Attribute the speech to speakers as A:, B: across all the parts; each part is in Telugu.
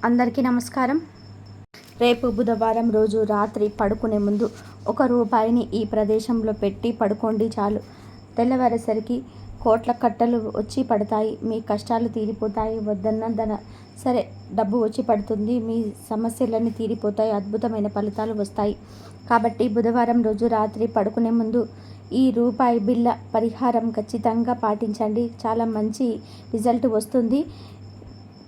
A: అందరికీ నమస్కారం. రేపు బుధవారం రోజు రాత్రి పడుకునే ముందు ₹1ని ఈ ప్రదేశంలో పెట్టి పడుకోండి చాలు. తెల్లవారేసరికి కోట్ల కట్టలు వచ్చి పడతాయి. మీ కష్టాలు తీరిపోతాయి. వద్దన్న సరే డబ్బు వచ్చి పడుతుంది. మీ సమస్యలన్నీ తీరిపోతాయి. అద్భుతమైన ఫలితాలు వస్తాయి. కాబట్టి బుధవారం రోజు రాత్రి పడుకునే ముందు ఈ రూపాయి బిళ్ళ పరిహారం ఖచ్చితంగా పాటించండి. చాలా మంచి రిజల్ట్ వస్తుంది.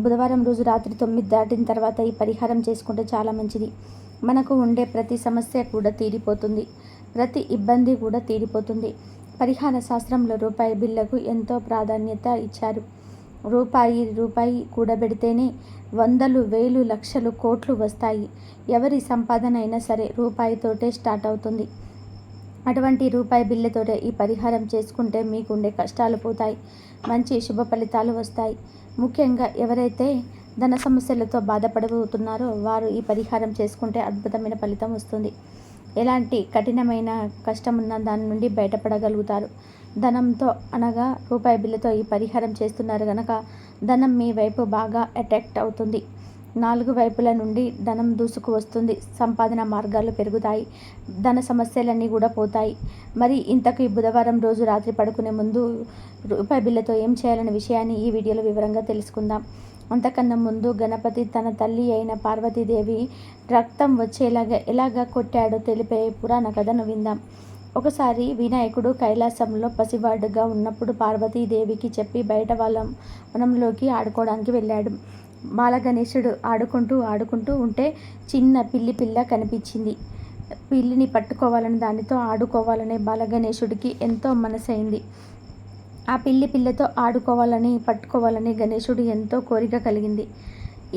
A: బుధవారం రోజు రాత్రి 9 దాటిన తర్వాత ఈ పరిహారం చేసుకుంటే చాలా మంచిది. మనకు ఉండే ప్రతి సమస్య కూడా తీరిపోతుంది. ప్రతి ఇబ్బంది కూడా తీరిపోతుంది. పరిహార శాస్త్రంలో రూపాయి బిళ్ళకు ఎంతో ప్రాధాన్యత ఇచ్చారు. రూపాయి కూడబెడితేనే వందలు, వేలు, లక్షలు, కోట్లు వస్తాయి. ఎవరి సంపాదన అయినా సరే రూపాయితోటే స్టార్ట్ అవుతుంది. అటువంటి రూపాయి బిళ్ళతోటే ఈ పరిహారం చేసుకుంటే మీకుండే కష్టాలు పోతాయి. మంచి శుభ ఫలితాలు వస్తాయి. ముఖ్యంగా ఎవరైతే ధన సమస్యలతో బాధపడబోతున్నారో వారు ఈ పరిహారం చేసుకుంటే అద్భుతమైన ఫలితం వస్తుంది. ఎలాంటి కఠినమైన కష్టం ఉన్న దాని నుండి బయటపడగలుగుతారు. ధనంతో అనగా రూపాయి బిళ్ళతో ఈ పరిహారం చేస్తున్నారు కనుక ధనం మీ వైపు బాగా అట్రాక్ట్ అవుతుంది. 4 వైపుల నుండి ధనం దూసుకు వస్తుంది. సంపాదన మార్గాలు పెరుగుతాయి. ధన సమస్యలన్నీ కూడా పోతాయి. మరి ఇంతకు ఈ బుధవారం రోజు రాత్రి పడుకునే ముందు రూపాయి బిళ్ళతో ఏం చేయాలనే విషయాన్ని ఈ వీడియోలో వివరంగా తెలుసుకుందాం. అంతకన్నా ముందు గణపతి తన తల్లి అయిన పార్వతీదేవి రక్తం వచ్చేలాగా ఎలాగా కొట్టాడో తెలిపే పురాణ కథను విందాం. ఒకసారి వినాయకుడు కైలాసంలో పసివాడుగా ఉన్నప్పుడు పార్వతీదేవికి చెప్పి బయట వాళ్ళ వనంలోకి ఆడుకోవడానికి వెళ్ళాడు. బాలగణేశుడు ఆడుకుంటూ ఉంటే చిన్న పిల్ల కనిపించింది. పిల్లిని పట్టుకోవాలని, దానితో ఆడుకోవాలనే బాలగణేశుడికి ఎంతో మనసైంది. ఆ పిల్లతో పట్టుకోవాలని గణేశుడు ఎంతో కోరిక కలిగింది.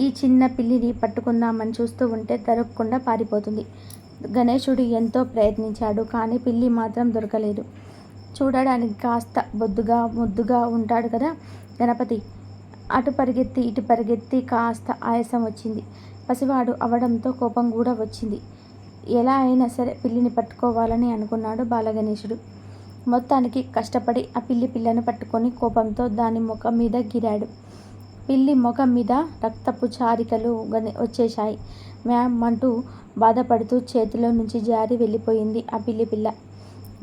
A: ఈ చిన్న పిల్లిని పట్టుకుందామని చూస్తూ ఉంటే దొరకకుండా పారిపోతుంది. గణేశుడు ఎంతో ప్రయత్నించాడు. కానీ పిల్లి మాత్రం దొరకలేదు. చూడడానికి కాస్త ముద్దుగా ఉంటాడు కదా గణపతి. అటు పరిగెత్తి ఇటు పరిగెత్తి కాస్త ఆయాసం వచ్చింది. పసివాడు అవడంతో కోపం కూడా వచ్చింది. ఎలా అయినా సరే పిల్లిని పట్టుకోవాలని అనుకున్నాడు బాలగణేశుడు. మొత్తానికి కష్టపడి ఆ పిల్లను పట్టుకొని కోపంతో దాని ముఖం మీద గిరాడు. పిల్లి ముఖం మీద రక్తపు చారికలు వచ్చేశాయి. మ్యామ్ అంటూ బాధపడుతూ చేతిలో నుంచి జారి వెళ్ళిపోయింది ఆ పిల్ల.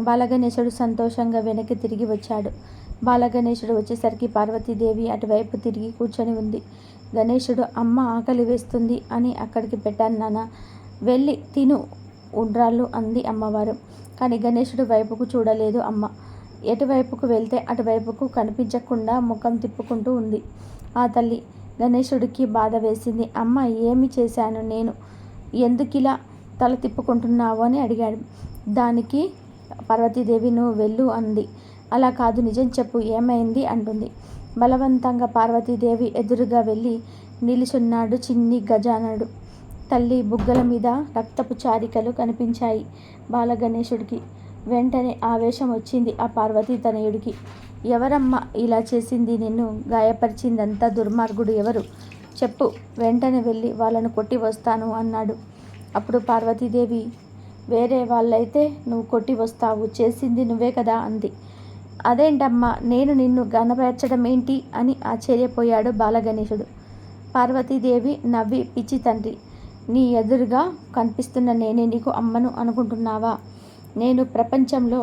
A: బాలగణేశుడు సంతోషంగా వెనక్కి తిరిగి వచ్చాడు. బాలగణేశుడు వచ్చేసరికి పార్వతీదేవి అటువైపు తిరిగి కూర్చొని ఉంది. గణేశుడు అమ్మ ఆకలి వేస్తుంది అని అక్కడికి పెట్టాను నాన్న, వెళ్ళి తిను ఉండ్రాళ్ళు అంది అమ్మవారు. కానీ గణేశుడు వైపుకు చూడలేదు అమ్మ. ఎటువైపుకు వెళ్తే అటువైపుకు కనిపించకుండా ముఖం తిప్పుకుంటూ ఉంది ఆ తల్లి. గణేశుడికి బాధ వేసింది. అమ్మ ఏమి చేశాను నేను, ఎందుకిలా తల తిప్పుకుంటున్నావు అని అడిగాడు. దానికి పార్వతీదేవి నువ్వు వెళ్ళు అంది. అలా కాదు, నిజం చెప్పు, ఏమైంది అంటుంది. బలవంతంగా పార్వతీదేవి ఎదురుగా వెళ్ళి నిలుచున్నాడు చిన్ని గజాననుడు. తల్లి బుగ్గల మీద రక్తపు చారికలు కనిపించాయి బాలగణేశుడికి. వెంటనే ఆవేశం వచ్చింది ఆ పార్వతీ తనయుడికి. ఎవరమ్మా ఇలా చేసింది, నిన్ను గాయపరిచిందంతా దుర్మార్గుడు ఎవరు చెప్పు, వెంటనే వెళ్ళి వాళ్ళను కొట్టి వస్తాను అన్నాడు. అప్పుడు పార్వతీదేవి వేరే వాళ్ళైతే నువ్వు కొట్టి వస్తావు, చేసింది నువ్వే కదా అంది. అదేంటమ్మా, నేను నిన్ను గనపరచడం ఏంటి అని ఆశ్చర్యపోయాడు బాలగణేశుడు. పార్వతీదేవి నవ్వి, పిచ్చి తండ్రి, నీ ఎదురుగా కనిపిస్తున్న నేనే నీకు అమ్మను అనుకుంటున్నావా? నేను ప్రపంచంలో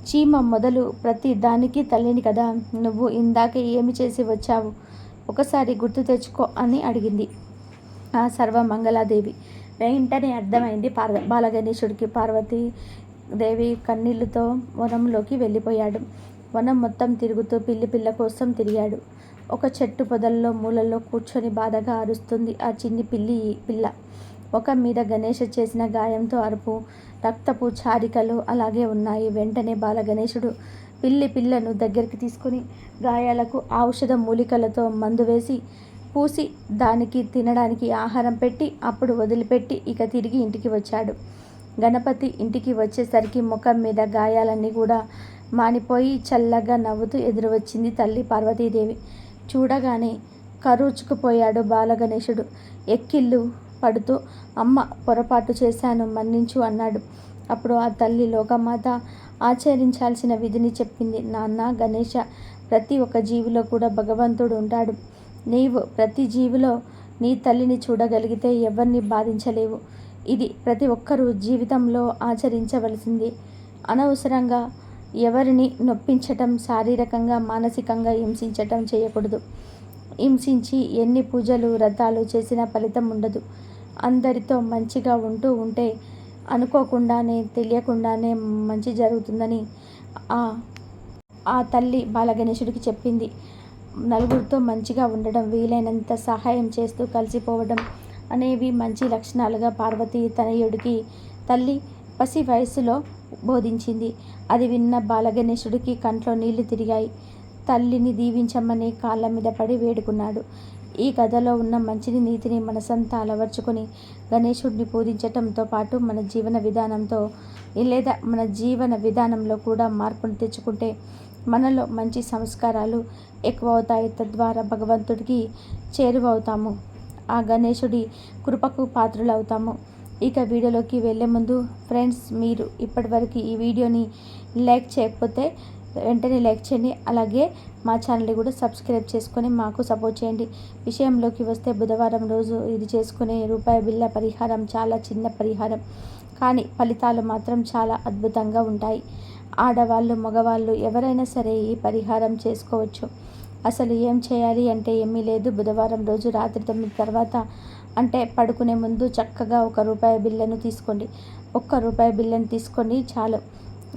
A: చీమ మొదలు ప్రతి దానికి తల్లిని కదా. నువ్వు ఇందాక ఏమి చేసి వచ్చావు ఒకసారి గుర్తు తెచ్చుకో అని అడిగింది ఆ సర్వమంగళాదేవి. వెంటనే అర్థమైంది బాలగణేశుడికి. పార్వతీదేవి కన్నీళ్లతో వనంలోకి వెళ్ళిపోయాడు. వనం మొత్తం తిరుగుతూ పిల్ల కోసం తిరిగాడు. ఒక చెట్టు పొదల్లో మూలలో కూర్చొని బాధగా అరుస్తుంది ఆ చిన్ని పిల్ల. ముఖం మీద గణేశ చేసిన గాయంతో అరుపు, రక్తపు చారికలు అలాగే ఉన్నాయి. వెంటనే బాలగణేశుడు పిల్లను దగ్గరికి తీసుకుని గాయాలకు ఔషధ మూలికలతో మందు వేసి పూసి దానికి తినడానికి ఆహారం పెట్టి అప్పుడు వదిలిపెట్టి ఇక తిరిగి ఇంటికి వచ్చాడు. గణపతి ఇంటికి వచ్చేసరికి ముఖం మీద గాయాలన్నీ కూడా మానిపోయి చల్లగా నవ్వుతూ ఎదురు వచ్చింది తల్లి పార్వతీదేవి. చూడగానే కరుచుకుపోయాడు బాలగణేశుడు. ఎక్కిళ్ళు పడుతూ అమ్మ పొరపాటు చేశాను, మన్నించు అన్నాడు. అప్పుడు ఆ తల్లి లోకమాత ఆచరించాల్సిన విధిని చెప్పింది. నాన్న గణేశ, ప్రతి ఒక్క జీవిలో కూడా భగవంతుడు ఉంటాడు. నీవు ప్రతి జీవిలో నీ తల్లిని చూడగలిగితే ఎవరిని బాధించలేవు. ఇది ప్రతి ఒక్కరూ జీవితంలో ఆచరించవలసింది. అనవసరంగా ఎవరిని నొప్పించటం, శారీరకంగా మానసికంగా హింసించటం చేయకూడదు. హింసించి ఎన్ని పూజలు వ్రతాలు చేసినా ఫలితం ఉండదు. అందరితో మంచిగా ఉంటూ ఉంటే అనుకోకుండానే తెలియకుండానే మంచి జరుగుతుందని ఆ తల్లి బాలగణేశుడికి చెప్పింది. నలుగురితో మంచిగా ఉండడం, వీలైనంత సహాయం చేస్తూ కలిసిపోవడం అనేవి మంచి లక్షణాలుగా పార్వతీ తనయుడికి తల్లి పసి వయస్సులో బోధించింది. అది విన్న బాలగణేశుడికి కంట్లో నీళ్లు తిరిగాయి. తల్లిని దీవించమని కాళ్ళ మీద పడి వేడుకున్నాడు. ఈ కథలో ఉన్న మంచిని నీతిని మనసంతా అలవర్చుకొని గణేశుడిని పూజించటంతో పాటు మన జీవన విధానంలో కూడా మార్పును తెచ్చుకుంటే మనలో మంచి సంస్కారాలు ఎక్కువవుతాయి. తద్వారా భగవంతుడికి చేరువవుతాము. ఆ గణేశుడి కృపకు పాత్రులవుతాము. ఇక వీడియోలోకి వెళ్ళే ముందు ఫ్రెండ్స్, మీరు ఇప్పటివరకు ఈ వీడియోని లైక్ చేయకపోతే వెంటనే లైక్ చేయండి. అలాగే మా ఛానల్ని కూడా సబ్స్క్రైబ్ చేసుకొని మాకు సపోర్ట్ చేయండి. విషయంలోకి వస్తే బుధవారం రోజు ఇది చేసుకునే రూపాయి బిళ్ళ పరిహారం చాలా చిన్న పరిహారం, కానీ ఫలితాలు మాత్రం చాలా అద్భుతంగా ఉంటాయి. ఆడవాళ్ళు, మగవాళ్ళు ఎవరైనా సరే ఈ పరిహారం చేసుకోవచ్చు. అసలు ఏం చేయాలి అంటే ఏమీ లేదు. బుధవారం రోజు రాత్రి 9 తర్వాత అంటే పడుకునే ముందు చక్కగా ₹1 బిళ్ళను తీసుకోండి. ₹1 బిళ్ళను తీసుకోండి చాలు.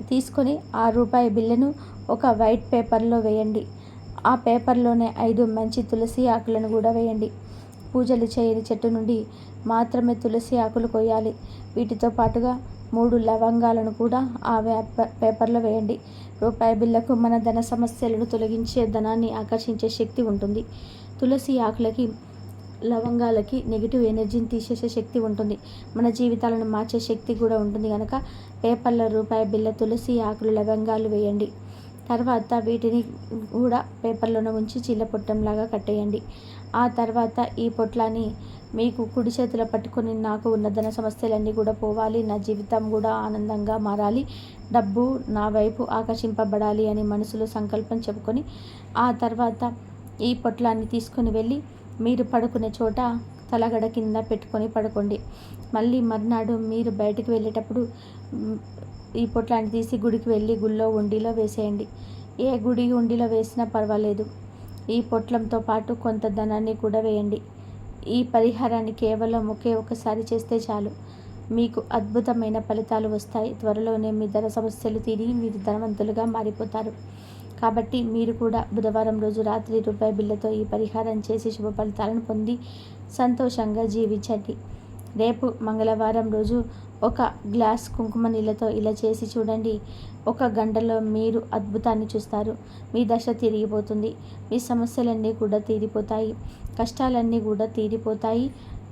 A: తీసుకొని ఆ రూపాయి బిళ్ళను ఒక వైట్ పేపర్లో వేయండి. ఆ పేపర్లోనే 5 మంచి తులసి ఆకులను కూడా వేయండి. పూజలు చేయని చెట్టు నుండి మాత్రమే తులసి ఆకులు కొయ్యాలి. వీటితో పాటుగా 3 లవంగాలను కూడా ఆ పేపర్లో వేయండి. రూపాయి బిళ్ళకు మన ధన సమస్యలను తొలగించే, ధనాన్ని ఆకర్షించే శక్తి ఉంటుంది. తులసి ఆకులకి, లవంగాలకి నెగిటివ్ ఎనర్జీని తీసేసే శక్తి ఉంటుంది. మన జీవితాలను మార్చే శక్తి కూడా ఉంటుంది. కనుక పేపర్లో రూపాయి బిళ్ళ, తులసి ఆకులు, లవంగాలు వేయండి. తర్వాత వీటిని కూడా పేపర్లోనే ఉంచి చిల్లపొట్టంలాగా కట్టేయండి. ఆ తర్వాత ఈ పొట్లాన్ని మీకు కుడి చేతిలో పట్టుకొని, నాకు ఉన్న ధన సమస్యలన్నీ కూడా పోవాలి, నా జీవితం కూడా ఆనందంగా మారాలి, డబ్బు నా వైపు ఆకర్షింపబడాలి అని మనసులో సంకల్పం చెప్పుకొని ఆ తర్వాత ఈ పొట్లాన్ని తీసుకొని వెళ్ళి మీరు పడుకునే చోట తలగడ కింద పెట్టుకొని పడుకోండి. మళ్ళీ మర్నాడు మీరు బయటికి వెళ్ళేటప్పుడు ఈ పొట్లాన్ని తీసి గుడికి వెళ్ళి గుళ్ళో ఉండిలో వేసేయండి. ఏ గుడి ఉండిలో వేసినా పర్వాలేదు. ఈ పొట్లంతో పాటు కొంత ధనాన్ని కూడా వేయండి. ఈ పరిహారాన్ని కేవలం ఒకసారి చేస్తే చాలు, మీకు అద్భుతమైన ఫలితాలు వస్తాయి. త్వరలోనే మీ ధన సమస్యలు తీరి మీరు ధనవంతులుగా మారిపోతారు. కాబట్టి మీరు కూడా బుధవారం రోజు రాత్రి రూపాయి బిళ్ళతో ఈ పరిహారం చేసి శుభ ఫలితాలను పొంది సంతోషంగా జీవించండి. రేపు మంగళవారం రోజు 1 గ్లాస్ కుంకుమ నీళ్ళతో ఇలా చేసి చూడండి. 1 గంటలో మీరు అద్భుతాన్ని చూస్తారు. మీ దశ తిరిగిపోతుంది. మీ సమస్యలన్నీ కూడా తీరిపోతాయి. కష్టాలన్నీ కూడా తీరిపోతాయి.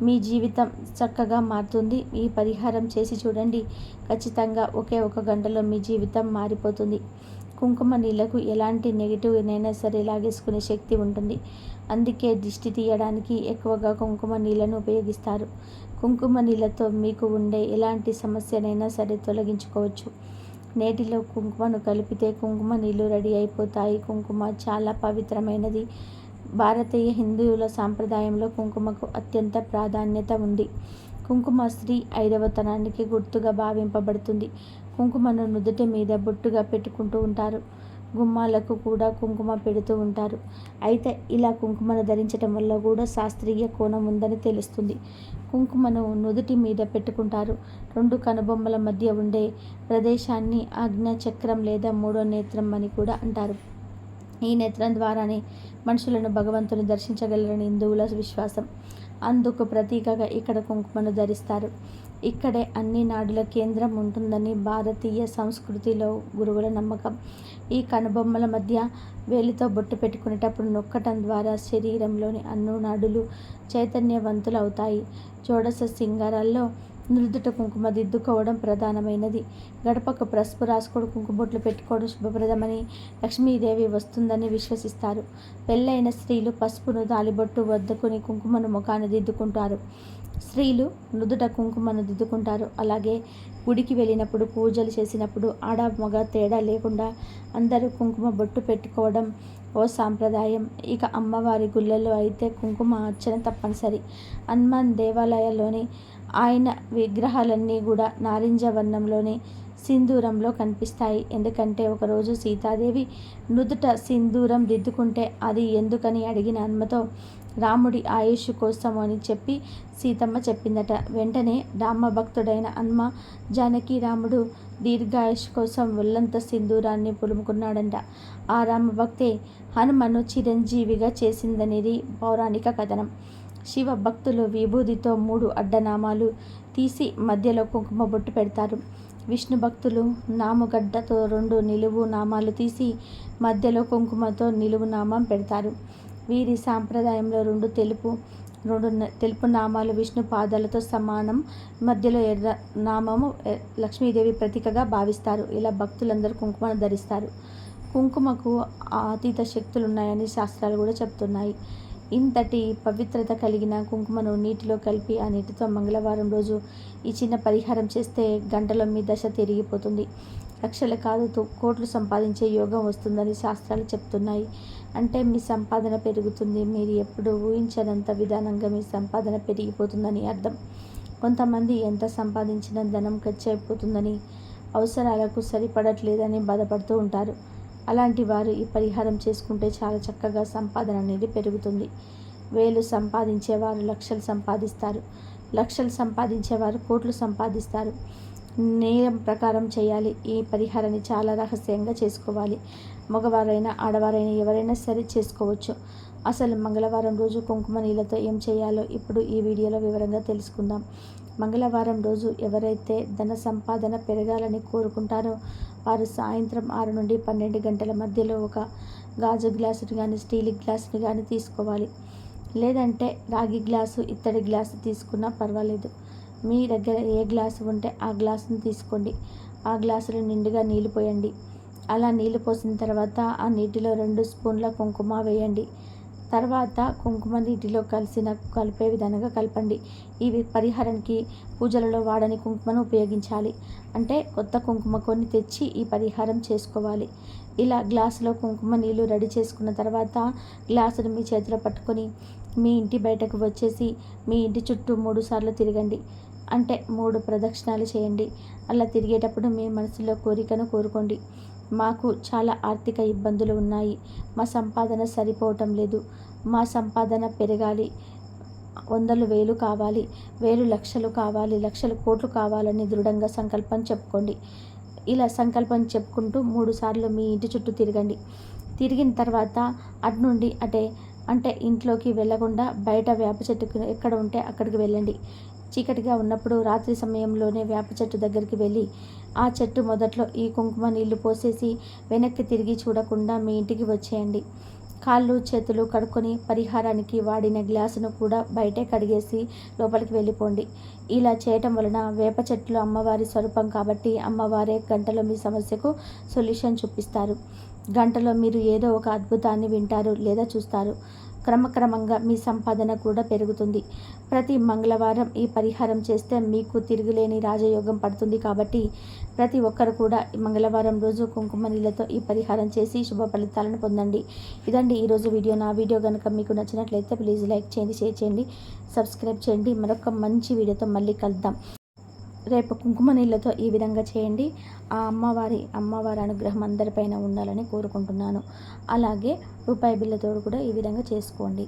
A: మీ జీవితం చక్కగా మారుతుంది. ఈ పరిహారం చేసి చూడండి. ఖచ్చితంగా 1 గంటలో మీ జీవితం మారిపోతుంది. కుంకుమ నీళ్లకు ఎలాంటి నెగిటివ్ అయినా సరే లాగేసుకునే శక్తి ఉంటుంది. అందుకే దిష్టి తీయడానికి ఎక్కువగా కుంకుమ నీళ్లను ఉపయోగిస్తారు. కుంకుమ నీళ్లతో మీకు ఉండే ఎలాంటి సమస్యనైనా సరే తొలగించుకోవచ్చు. నేటిలో కుంకుమను కలిపితే కుంకుమ నీళ్లు రెడీ అయిపోతాయి. కుంకుమ చాలా పవిత్రమైనది. భారతీయ హిందువుల సాంప్రదాయంలో కుంకుమకు అత్యంత ప్రాధాన్యత ఉంది. కుంకుమ స్త్రీ 5వతనానికి గుర్తుగా భావింపబడుతుంది. కుంకుమను నుదుటి మీద బొట్టుగా పెట్టుకుంటూ ఉంటారు. గుమ్మాలకు కూడా కుంకుమ పెడుతూ ఉంటారు. అయితే ఇలా కుంకుమను ధరించడం వల్ల కూడా శాస్త్రీయ కోణం ఉందని తెలుస్తుంది. కుంకుమను నుదుటి మీద పెట్టుకుంటారు. 2 కనుబొమ్మల మధ్య ఉండే ప్రదేశాన్ని ఆజ్ఞా చక్రం లేదా 3వ నేత్రం అని కూడా అంటారు. ఈ నేత్రం ద్వారానే మనుషులను భగవంతుని దర్శించగలరని హిందువుల విశ్వాసం. అందుకు ప్రతీకగా ఇక్కడ కుంకుమను ధరిస్తారు. ఇక్కడే అన్ని నాడుల కేంద్రం ఉంటుందని భారతీయ సంస్కృతిలో గురువుల నమ్మకం. ఈ కనుబొమ్మల మధ్య వేలితో బొట్టు పెట్టుకునేటప్పుడు నొక్కటం ద్వారా శరీరంలోని అన్ని నాడులు చైతన్యవంతులవుతాయి. షోడశ సింగారాల్లో నుదుట కుంకుమ దిద్దుకోవడం ప్రధానమైనది. గడపకు పసుపు రాసుకోవడం, కుంకుమబొట్లు పెట్టుకోవడం శుభప్రదమని, లక్ష్మీదేవి వస్తుందని విశ్వసిస్తారు. పెళ్ళైన స్త్రీలు పసుపును తాలిబొట్టు వద్దకుని కుంకుమను ముఖాన్ని దిద్దుకుంటారు. స్త్రీలు నుదుట కుంకుమను దిద్దుకుంటారు. అలాగే గుడికి వెళ్ళినప్పుడు, పూజలు చేసినప్పుడు ఆడ మగ తేడా లేకుండా అందరూ కుంకుమ బొట్టు పెట్టుకోవడం ఓ సాంప్రదాయం. ఇక అమ్మవారి గుళ్ళల్లో అయితే కుంకుమ అర్చన తప్పనిసరి. హనుమాన్ దేవాలయాల్లోని ఆయన విగ్రహాలన్నీ కూడా నారింజ వర్ణంలోని సింధూరంలో కనిపిస్తాయి. ఎందుకంటే ఒకరోజు సీతాదేవి నుదుట సింధూరం దిద్దుకుంటే అది ఎందుకని అడిగిన హనుమతో రాముడి ఆయుష్ కోసం అని చెప్పి సీతమ్మ చెప్పిందట. వెంటనే రామభక్తుడైన హనుమ జానకి రాముడు దీర్ఘాయుష్ కోసం ఒళ్ళంత సింధూరాన్ని పులుముకున్నాడంట. ఆ రామభక్తే హనుమను చిరంజీవిగా చేసిందనేది పౌరాణిక కథనం. శివ భక్తులు విభూదితో 3 అడ్డనామాలు తీసి మధ్యలో కుంకుమ బొట్టు పెడతారు. విష్ణు భక్తులు నామగడ్డతో 2 నిలువు నామాలు తీసి మధ్యలో కుంకుమతో నిలువు నామం పెడతారు. వీరి సాంప్రదాయంలో 2 తెలుపు నామాలు విష్ణు పాదాలతో సమానం. మధ్యలో ఎర్ర నామము లక్ష్మీదేవి ప్రతీకగా భావిస్తారు. ఇలా భక్తులందరూ కుంకుమను ధరిస్తారు. కుంకుమకు అతీత శక్తులున్నాయని శాస్త్రాలు కూడా చెప్తున్నాయి. ఇంతటి పవిత్రత కలిగిన కుంకుమను నీటిలో కలిపి ఆ నీటితో మంగళవారం రోజు ఈ చిన్న పరిహారం చేస్తే గంటలో మీ దశ తిరిగిపోతుంది. లక్షలు కాదు కోట్లు సంపాదించే యోగం వస్తుందని శాస్త్రాలు చెప్తున్నాయి. అంటే మీ సంపాదన పెరుగుతుంది. మీరు ఎప్పుడు ఊహించనంత విధానంగా మీ సంపాదన పెరిగిపోతుందని అర్థం. కొంతమంది ఎంత సంపాదించినా ధనం ఖర్చు అయిపోతుందని, అవసరాలకు సరిపడట్లేదని బాధపడుతూ ఉంటారు. అలాంటి వారు ఈ పరిహారం చేసుకుంటే చాలా చక్కగా సంపాదన అనేది పెరుగుతుంది. వేలు సంపాదించేవారు లక్షలు సంపాదిస్తారు. లక్షలు సంపాదించేవారు కోట్లు సంపాదిస్తారు. నియమం ప్రకారం చేయాలి. ఈ పరిహారాన్ని చాలా రహస్యంగా చేసుకోవాలి. మగవారైనా ఆడవారైనా ఎవరైనా సరే చేసుకోవచ్చు. అసలు మంగళవారం రోజు కుంకుమ నీళ్ళతో ఏం చేయాలో ఇప్పుడు ఈ వీడియోలో వివరంగా తెలుసుకుందాం. మంగళవారం రోజు ఎవరైతే ధన సంపాదన పెరగాలని కోరుకుంటారో వారు సాయంత్రం 6 నుండి 12 గంటల మధ్యలో ఒక గాజు గ్లాసుని కానీ స్టీల్ గ్లాసుని కానీ తీసుకోవాలి. లేదంటే రాగి గ్లాసు, ఇత్తడి గ్లాసు తీసుకున్నా పర్వాలేదు. మీ దగ్గర ఏ గ్లాసు ఉంటే ఆ గ్లాసుని తీసుకోండి. ఆ గ్లాసులో నిండుగా నీళ్లు పోయండి. అలా నీళ్లు పోసిన తర్వాత ఆ నీటిలో 2 స్పూన్ల కుంకుమ వేయండి. తర్వాత కుంకుమ నీటిలో కలిపే విధంగా కలపండి. ఈ పరిహారానికి పూజలలో వాడని కుంకుమను ఉపయోగించాలి. అంటే కొత్త కుంకుమ కొన్ని తెచ్చి ఈ పరిహారం చేసుకోవాలి. ఇలా గ్లాసులో కుంకుమ నీళ్ళు రెడీ చేసుకున్న తర్వాత గ్లాసును మీ చేతిలో పట్టుకొని మీ ఇంటి బయటకు వచ్చేసి మీ ఇంటి చుట్టూ 3 సార్లు తిరగండి. అంటే 3 ప్రదక్షిణాలు చేయండి. అలా తిరిగేటప్పుడు మీ మనసులో కోరికను కోరుకోండి. మాకు చాలా ఆర్థిక ఇబ్బందులు ఉన్నాయి. మా సంపాదన సరిపోవటం లేదు. మా సంపాదన పెరగాలి. 100 వేలు కావాలి, 1000 లక్షలు కావాలి, లక్షలు కోట్లు కావాలని దృఢంగా సంకల్పం చెప్పుకోండి. ఇలా సంకల్పం చెప్పుకుంటూ 3 సార్లు మీ ఇంటి చుట్టూ తిరగండి. తిరిగిన తర్వాత అటు నుండి అంటే ఇంట్లోకి వెళ్ళకుండా బయట వేప చెట్టుకు ఎక్కడ ఉంటే అక్కడికి వెళ్ళండి. చీకటిగా ఉన్నప్పుడు రాత్రి సమయంలోనే వేప చెట్టు దగ్గరికి వెళ్ళి ఆ చెట్టు మొదట్లో ఈ కుంకుమ నీళ్లు పోసేసి వెనక్కి తిరిగి చూడకుండా మీ ఇంటికి వచ్చేయండి. కాళ్ళు చేతులు కడుక్కొని పరిహారానికి వాడిన గ్లాసును కూడా బయటే కడిగేసి లోపలికి వెళ్ళిపోండి. ఇలా చేయటం వలన వేప చెట్లు అమ్మవారి స్వరూపం కాబట్టి అమ్మవారే గంటలో మీ సమస్యకు సొల్యూషన్ చూపిస్తారు. గంటలో మీరు ఏదో ఒక అద్భుతాన్ని వింటారు లేదా చూస్తారు. క్రమక్రమంగా మీ సంపాదన కూడా పెరుగుతుంది. ప్రతి మంగళవారం ఈ పరిహారం చేస్తే మీకు తిరుగులేని రాజయోగం పడుతుంది. కాబట్టి ప్రతి ఒక్కరు కూడా మంగళవారం రోజు కుంకుమ నీళ్ళతో ఈ పరిహారం చేసి శుభ ఫలితాలను పొందండి. ఇదండి ఈరోజు వీడియో. నా వీడియో కనుక మీకు నచ్చినట్లయితే ప్లీజ్ లైక్ చేయండి, షేర్ చేయండి, సబ్స్క్రైబ్ చేయండి. మరొక మంచి వీడియోతో మళ్ళీ కలుద్దాం. రేపు కుంకుమ నీళ్ళతో ఈ విధంగా చేయండి. ఆ అమ్మవారి అనుగ్రహం అందరిపైన ఉండాలని కోరుకుంటున్నాను. అలాగే రూపాయి బిళ్ళతో కూడా ఈ విధంగా చేసుకోండి.